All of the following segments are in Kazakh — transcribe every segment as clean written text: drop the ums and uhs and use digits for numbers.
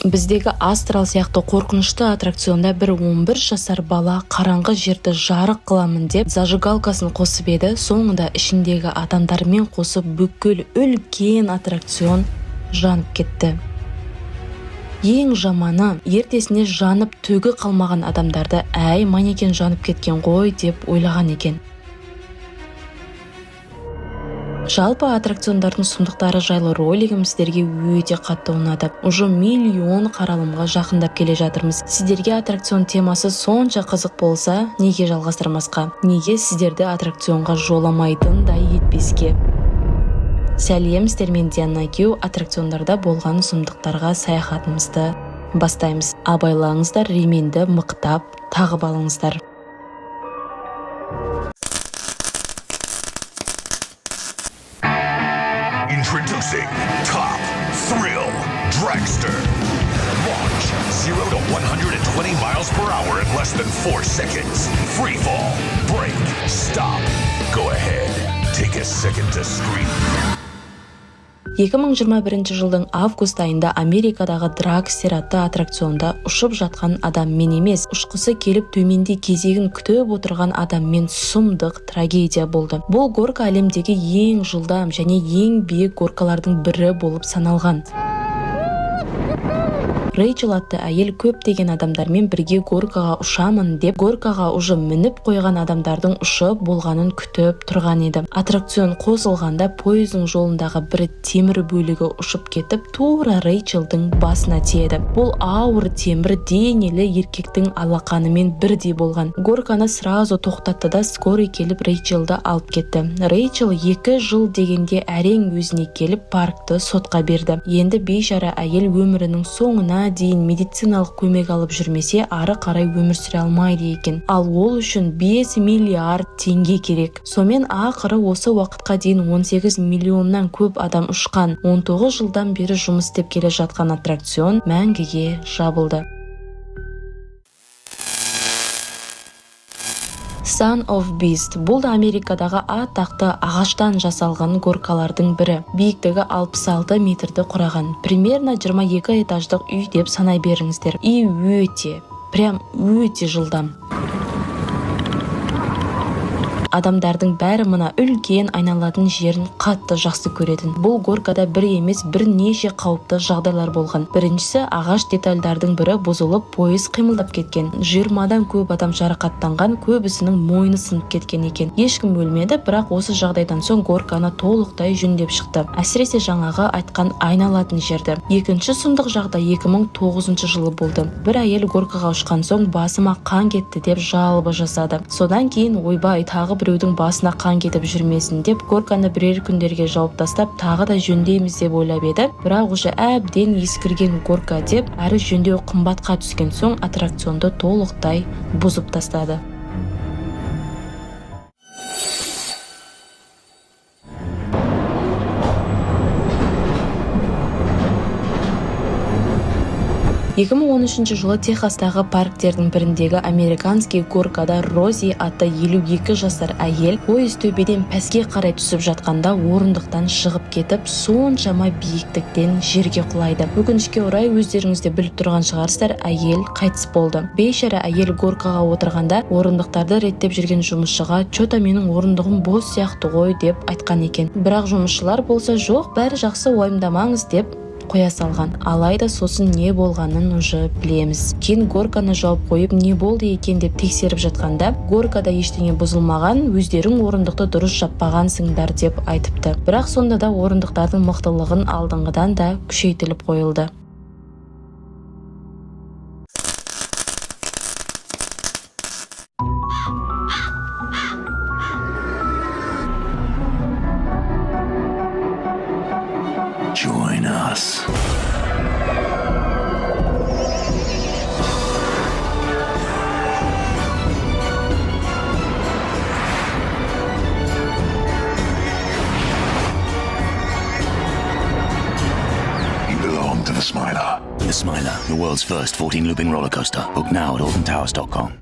Біздегі Астрал сияқты қорқынышты аттракционда бір 11 жасар бала қараңғы жерді жарық қыламын деп зажигалкасын қосып еді, соңында ішіндегі адамдармен қосып бүкіл үлкен аттракцион жанып кетті. Ең жаманы, ертесіне жанып түгі қалмаған адамдарды әй манекен жанып кеткен ғой деп ойлаған екен. Жалпы аттракциондардың сұмдықтары жайлы ролигім сіздерге өте қатты ұнады. Уже миллион қаралымға жақындап келе жатырмыз. Сіздерге аттракцион темасы сонша қызық болса, неге жалғастырмасқа? Неге сіздерді аттракционға жоламайтындай етпеске? Сәлем, сіздермен Диана Кю, аттракциондарда болған сұмдықтарға саяхатымызды бастаймыз. Абайлаңыздар, ременді мықтап тағып алыңыздар. Introducing Top Thrill Dragster. Launch 0 to 120 miles per hour in less than 4 seconds. Free fall, break, stop. Go ahead, take a second to scream. 2021 жылдың август айында Америкадағы Драгстер атты аттракционда ұшып жатқан адаммен емес, ұшқысы келіп төменде кезегін күтіп отырған адаммен сұмдық трагедия болды. Бұл горка әлемдегі ең жылдам және ең биік горкалардың бірі болып саналған. Рейчел атты әйел көптеген адамдармен бірге горкаға ұшамын деп, горкаға уже мініп қойған адамдардың ұшып болғанын күтіп тұрған еді. Аттракцион қосылғанда пойыздың жолындағы бір темір бөлігі ұшып кетіп, тура Рейчелдің басына тиеді. Бұл ауыр темір денелі еркектің алақанымен бірдей болған. Горканы сразу тоқтатты да скорый келіп Рейчелді алып кетті. Рейчел 2 жыл дегенде әрең өзіне келіп паркты сотқа берді. Енді бейшара әйел өмірінің соңына дейін медициналық көмек алып жүрмесе, ары қарай өмір сүре алмайды екен. Ал ол үшін 5 миллиард теңге керек. Сомен ақыры осы уақытқа дейін 18 миллионнан көп адам ұшқан, 19 жылдан бері жұмыс істеп келе жатқан аттракцион мәңгіге жабылды. Son of Beast. Бұл да Америкадағы атақты ағаштан жасалған горкалардың бірі. Биіктігі 66 метрді құраған. Примерно 22 этаждық үй деп санай беріңіздер. И өте жылдам. Адамдардың бәрі мына үлкен айналатын жерін қатты жақсы көретін. Бұл горкада бір емес бірнеше қауіпті жағдайлар болған. Біріншісі, ағаш детальдардың бірі бұзылып, пойыз қимылдап кеткен. 20-дан көп адам жарақаттанған, көбісінің мойны сынып кеткен екен. Ешкім өлмеді, бірақ осы жағдайдан соң горканы толықтай жөндеп шықты. Әсіресе жаңағы айтқан айналатын жерді. Екінші сұмдық жағдай 2009 жылы болды. Бір әйел горкаға ұшқан соң басыма қан кетті деп жалобы жасады. Содан кейін ойбай тағы біреудің басына қан кетіп жүрмесін деп горканы бірер күндерге жауып тастап тағы да жөндейміз деп ойлап еді. Бірақ уже әбден ескірген горка деп әрі жөндеу қымбатқа түскен соң аттракционды толықтай бұзып тастады. жылы Техастағы парктердің біріндегі американский горкада Рози атты 52 жасар әйел пойыз төбеден пәске қарай түсіп жатқанда орындықтан шығып кетіп, соншама биіктіктен жерге құлайды. Өкінішке орай өздеріңізде біліп тұрған шығарсыздар, әйел қайтыс болды. Бейшара әйел горкаға отырғанда орындықтарды реттеп жүрген жұмысшыға «Чота менің орындығым бос сияқты ғой» деп айтқан екен. Бірақ жұмысшылар болса «Жоқ, бәрі жақсы, уайымдамаңыз» деп қоя салған. Алайда сосын не болғанын уже білеміз. Кейін горканы жауып қойып, не болды екен деп тексеріп жатқанда, горкада ештеңе бұзылмаған, өздерің орындықты дұрыс жаппағансыңдар деп айтыпты. Бірақ сонда да орындықтардың мықтылығын алдыңғыдан да күшейтіліп қойылды. Join us. You belong to the Smiler. The Smiler, the world's first 14-looping roller coaster. Book now at AltonTowers.com.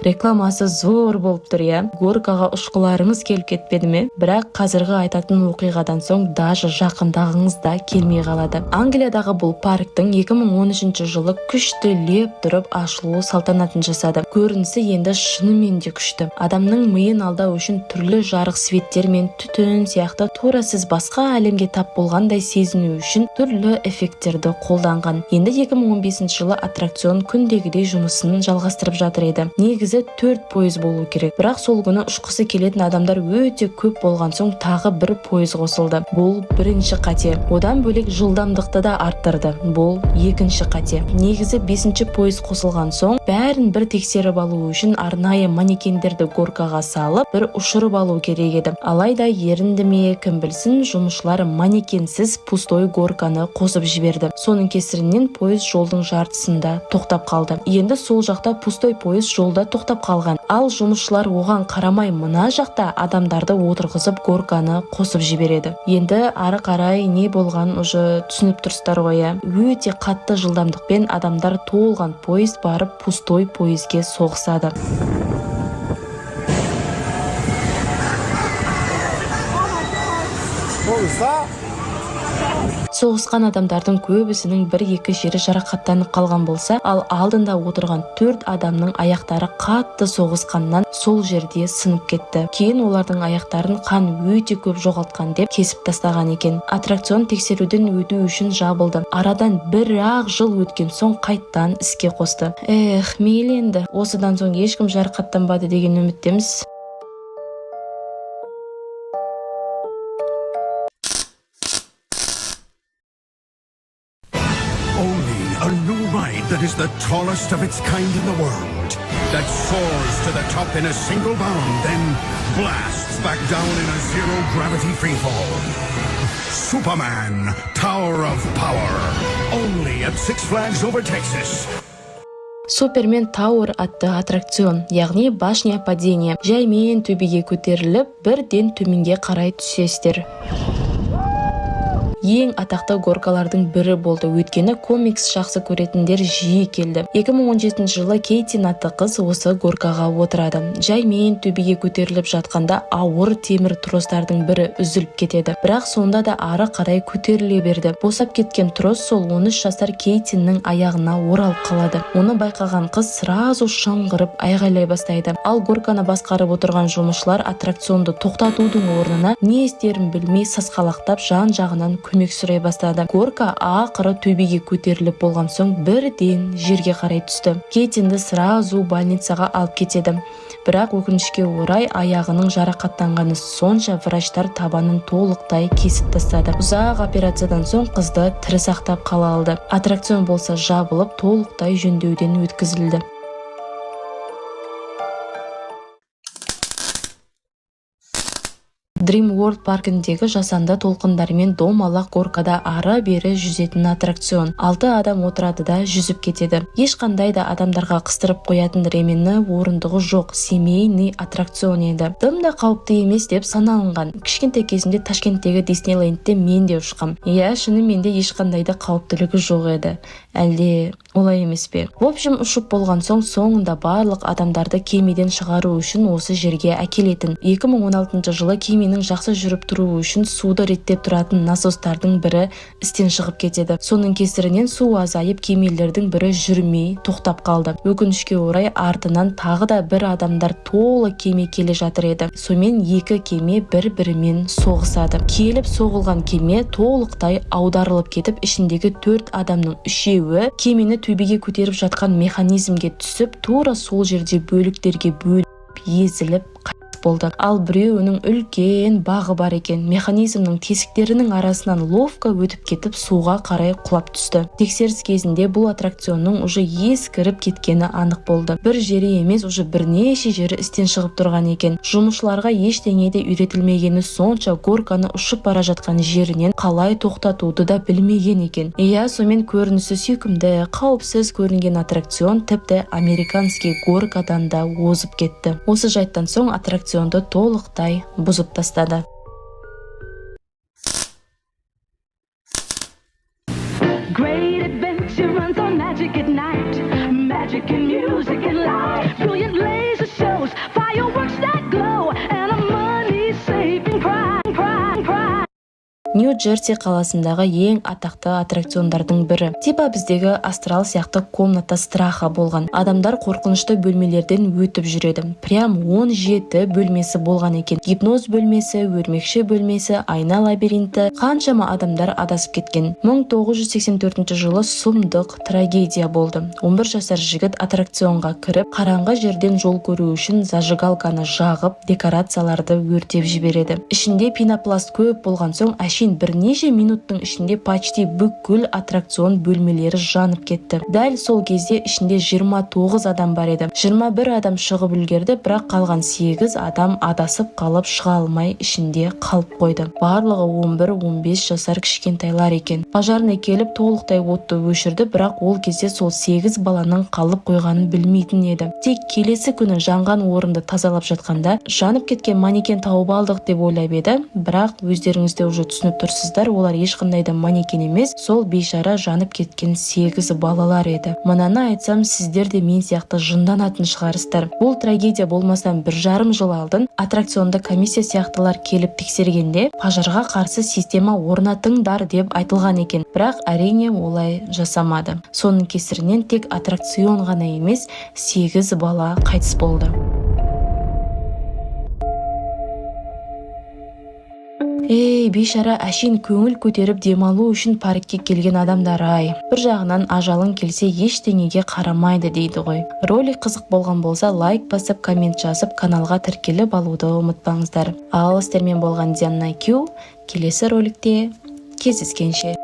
Рекламасы зор болып тұр, иә. Горкаға ұшқыларыңыз келіп кетпеді ме? Бірақ қазіргі айтатын оқиғадан соң даже жақындағыңыз да келмей қалады. Англиядағы бұл парктың 2013 жылы күшті леп тұрып ашылу салтанатын жасады. Көрінісі енді шынымен де күшті. Адамның миын алдау үшін түрлі жарық светтер мен түтін сияқты тура сіз басқа әлемге тап болғандай сезіну үшін түрлі эффекттерді қолданған. Енді 2015 жылы аттракцион күндегідей жұмысын жалғастырып жатыр еді. Негізі 4 пойыз болу керек. Бірақ сол күні ұшқысы келетін адамдар өте көп болған соң тағы бір пойыз қосылды. Бұл бірінші қате. Одан бөлек жылдамдықты да арттырды. Бұл екінші қате. Негізі 5-ші пойыз қосылған соң бәрін бір тексеріп алу үшін арнайы манекендерді горкаға салып, бір ұшырып алу керек еді. Алайда ерінді ме, кім білсін, жұмысшылар манекенсіз пустой горканы қосып жіберді. Соның кесірінен пойыз жолдың жартысында тоқтап қалды. Енді сол жақта пустой пойыз жолда тоқтап қалған. Ал жұмысшылар оған қарамай мына жақта адамдарды отырғызып горканы қосып жібереді. Енді ары қарай не болған уже түсініп тұрсыздар ғой. Өте қатты жылдамдықпен адамдар толған пойыз барып пустой пойызге соғысады. Соғысқан адамдардың көбісінің 1-2 жері жарақаттанып қалған болса, ал алдында отырған 4 адамның аяқтары қатты соғысқаннан сол жерде сынып кетті. Кейін олардың аяқтарын қан өте көп жоғалтқан деп кесіп тастаған екен. Аттракцион тексеруден өту үшін жабылды. Арадан 1-ақ жыл өткен соң қайттан іске қосты. Мейлі енді, осыдан соң ешкім жарақаттанбады деген үміттеміз. A new ride that is the tallest of its kind in the world. That soars to the top in a single bound, then blasts back down in a zero-gravity freefall. Superman, Tower of Power. Only at Six Flags over Texas. Супермен Тауэр атты аттракцион, яғни башня падения. Жаймен төбеге көтеріліп, бірден төменге қарай түсесіздер. Ең атақты горкалардың бірі болды. Өйткені комикс жақсы көретіндер жиі келді. 2017 жылы Кейтин атты қыз осы горкаға отырады. Жаймен төбеге көтеріліп жатқанда ауыр темір тростардың бірі үзіліп кетеді. Бірақ сонда да ары қарай көтеріле берді. Босап кеткен трос сол 13 жасар Кейтиннің аяғына оралып қалады. Оны байқаған қыз сразу шыңғырып айғайлай бастайды. Ал горканы басқарып отырған жұмысшылар аттракционды тоқтатудың орнына не істерін білмей сасқалақтап жан-жағынан көмек сұрай бастады. Горка ақыры төбеге көтеріліп болған соң бірден жерге қарай түсті. Кейтинді сразу больницаға алып кетеді. Бірақ өкінішке орай аяғының жарақаттанғаны сонша врачтар табанын толықтай кесіп тастады. Ұзақ операциядан соң қызды тірі сақтап қала алды. Аттракцион болса жабылып толықтай жөндеуден өткізілді. Dream World паркіндегі жасанды толқындармен домалақ горкада ары-бері жүзетін аттракцион. 6 адам отырады да жүзіп кетеді. Ешқандай да адамдарға қыстырып қоятын ремені орындығы жоқ семейный аттракцион еді. Дым да қауіпті емес деп саналынған. Кішкентай кезімде Ташкенттегі Диснейлендте мен де ұшқам. Шынымен де ешқандай да қауіптілігі жоқ еді. Әлде олай емес пе? В общем, ұшып болған соңында барлық адамдарды кемеден шығару үшін осы жерге әкелетін. 2016 жылы кеменің жақсы жүріп тұруы үшін суды реттеп тұратын насостардың бірі істен шығып кетеді. Соның кесірінен су азайып кемелердің бірі жүрмей тоқтап қалды. Өкінішке орай артынан тағы да бір адамдар толы кеме келе жатыр еді. Сонымен 2 кеме бір-бірімен соғысады. Келіп соғылған кеме толықтай аударылып кетіп, ішіндегі 4 адамның 3-еуі кемені төбеге көтеріп жатқан механизмге түсіп, тура сол жерде бөліктерге бөліп, езіліп болды. Ал біреуінің үлкен бағы бар екен. Механизмнің тесіктерінің арасынан ловка өтіп кетіп суға қарай құлап түсті. Тексеріс кезінде бұл аттракционның уже ескіріп кеткені анық болды. Бір жері емес, уже бірнеше жері істен шығып тұрған екен. Жұмысшыларға ештеңе де үйретілмегені сонша горканы ұшып бара жатқан жерінен қалай тоқтатуды да білмеген екен. Сонымен көрінісі сүйкімді, қауіпсіз көрінген аттракцион тіпті американский горкадан да озып кетті. Осы жайттан соң аттракционды толықтай бұзып тастады. Great adventure runs on on magic at night, magic in music and light, brilliant laser shows, fireworks that glow, and a money-saving prize. Нью-Джерси қаласындағы ең атақты аттракциондардың бірі. Типа біздегі астрал сияқты комната страха болған. Адамдар қорқынышты бөлмелерден өтіп жүреді. Прям 17 бөлмесі болған екен. Гипноз бөлмесі, өрмекші бөлмесі, айна лабиринті, қаншама адамдар адасып кеткен. 1984 жылы сұмдық трагедия болды. 11 жасар жігіт аттракционға кіріп, қараңғы жерден жол көру үшін зажигалканы жағып, декорацияларды өртеп жібереді. Ішінде пенопласт көп болған соң, бірнеше минуттың ішінде почти бүкіл аттракцион бөлмелері жанып кетті. Дәл сол кезде ішінде 29 адам бар еді. 21 адам шығып үлгерді, бірақ қалған 8 адам адасып қалып шыға алмай ішінде қалып қойды. Барлығы 11-15 жасар кішкентайлар екен. Пожарный келіп толықтай отты өшірді, бірақ ол кезде сол 8 баланың қалып қойғанын білмейтін еді. Тек келесі күні жанған орынды тазалап жатқанда жанып кеткен манекен тауып алдық деп ойлап еді, бірақ өздеріңізде уже түсініп тұрсыздар, олар ешқандай да манекен емес, сол бейшара жанып кеткен 8 балалар еді. Мынаны айтсам, сіздер де мен сияқты жынданатын шығарсыздар. Бұл трагедия болмастан 1,5 жыл алдын аттракционда комиссия сияқтылар келіп тексергенде, пожарға қарсы система орнатыңдар деп айтылған екен. Бірақ әрине олай жасамады. Соның кесірінен тек аттракцион ғана емес, 8 бала қайтыс болды. Бейшара әшейін көңіл көтеріп демалу үшін паркке келген адамдар-ай. Bir жағынан ажалың келсе ештеңеге қарамайды дейді ғой. Ролик қызық болған болса, лайк басып, коммент жазып, каналға тіркеліп алуды ұмытпаңыздар. Ал сіздермен болған Диана Q, келесі роликте кездескенше.